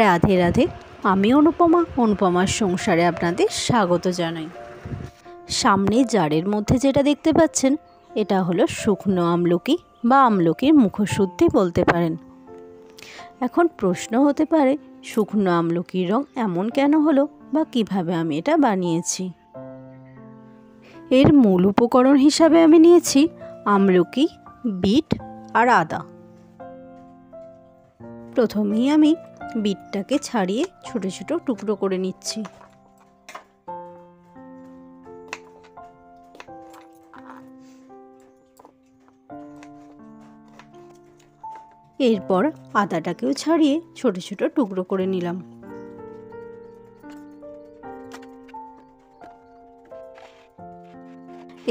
রাধে রাধে। আমি অনুপমার সংসারে আপনাদের স্বাগত জানাই। সামনে জারের মধ্যে যেটা দেখতে পাচ্ছেন এটা হলো শুকনো আমলকি বা আমলকির মুখশুদ্ধি বলতে পারেন। এখন প্রশ্ন হতে পারে শুকনো আমলকির রং এমন কেন হলো বা কিভাবে আমি এটা বানিয়েছি। এর মূল উপকরণ হিসাবে আমি নিয়েছি আমলকি, বিট আর আদা। প্রথমেই আমি বিটটাকে ছাড়িয়ে ছোট ছোট টুকরো করে নিচ্ছি। এরপর আদাটাকেও ছাড়িয়ে ছোট ছোট টুকরো করে নিলাম।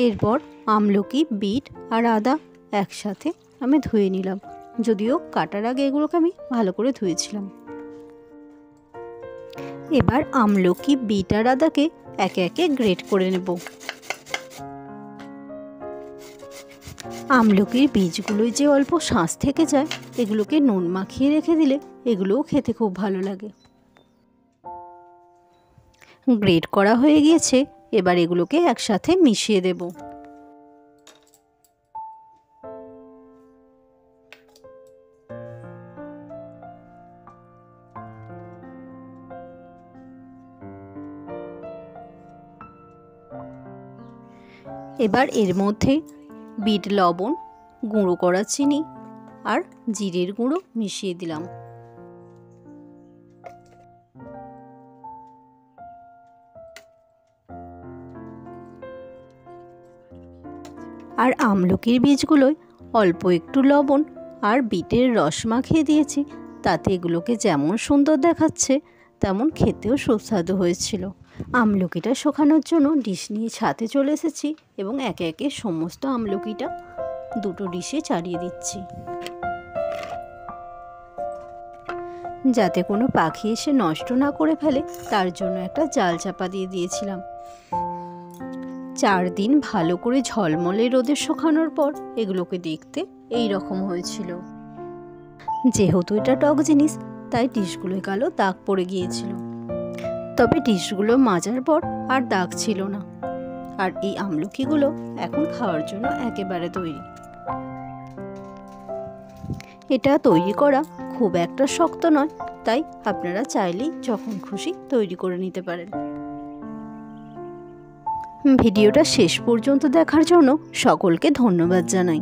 এরপর আমলকি, বিট আর আদা একসাথে আমি ধুয়ে নিলাম, যদিও কাটার আগে এগুলোকে আমি ভালো করে ধুয়েছিলাম। এবার আমলকি, বিট আর আদাকে একে একে গ্রেট করে নেব। আমলকির বীজগুলোয় যে অল্প শাঁস থেকে যায়, এগুলোকে নুন মাখিয়ে রেখে দিলে এগুলোও খেতে খুব ভালো লাগে। গ্রেট করা হয়ে গিয়েছে, এবার এগুলোকে একসাথে মিশিয়ে দেব। এবার এর মধ্যে বিট লবণ, গুঁড়ো করা চিনি আর জিরের গুঁড়ো মিশিয়ে দিলাম। আর আমলকির বীজগুলোয় অল্প একটু লবণ আর বিটের রস মাখিয়ে দিয়েছি, তাতে এগুলোকে যেমন সুন্দর দেখাচ্ছে তেমন খেতেও সুস্বাদু হয়েছিল। আমলকিটা শুকানোর জন্য ডিশ নিয়ে ছাদে চলে এসেছি এবং একে একে সমস্ত আমলকিটা দুটো ডিশে চাড়িয়ে দিচ্ছি, যাতে কোনো পাখি এসে নষ্ট না করে ফেলে তার জন্য একটা জাল চাপা দিয়ে দিয়েছিলাম। 4 দিন ভালো করে ঝলমলে রোদে শুকানোর পর এগুলোকে দেখতে এই রকম হয়েছিল। যেহেতু এটা টক জিনিস, তাই ডিশগুলোয় কালো দাগ পড়ে গিয়েছিল, তবে ডিশগুলো মাজার পর আর দাগ ছিল না। আর এই আমলকিগুলো এখন খাওয়ার জন্য একেবারে তৈরি। এটা তৈরি করা খুব একটা শক্ত নয়, তাই আপনারা চাইলেই যখন খুশি তৈরি করে নিতে পারেন। ভিডিওটা শেষ পর্যন্ত দেখার জন্য সকলকে ধন্যবাদ জানাই।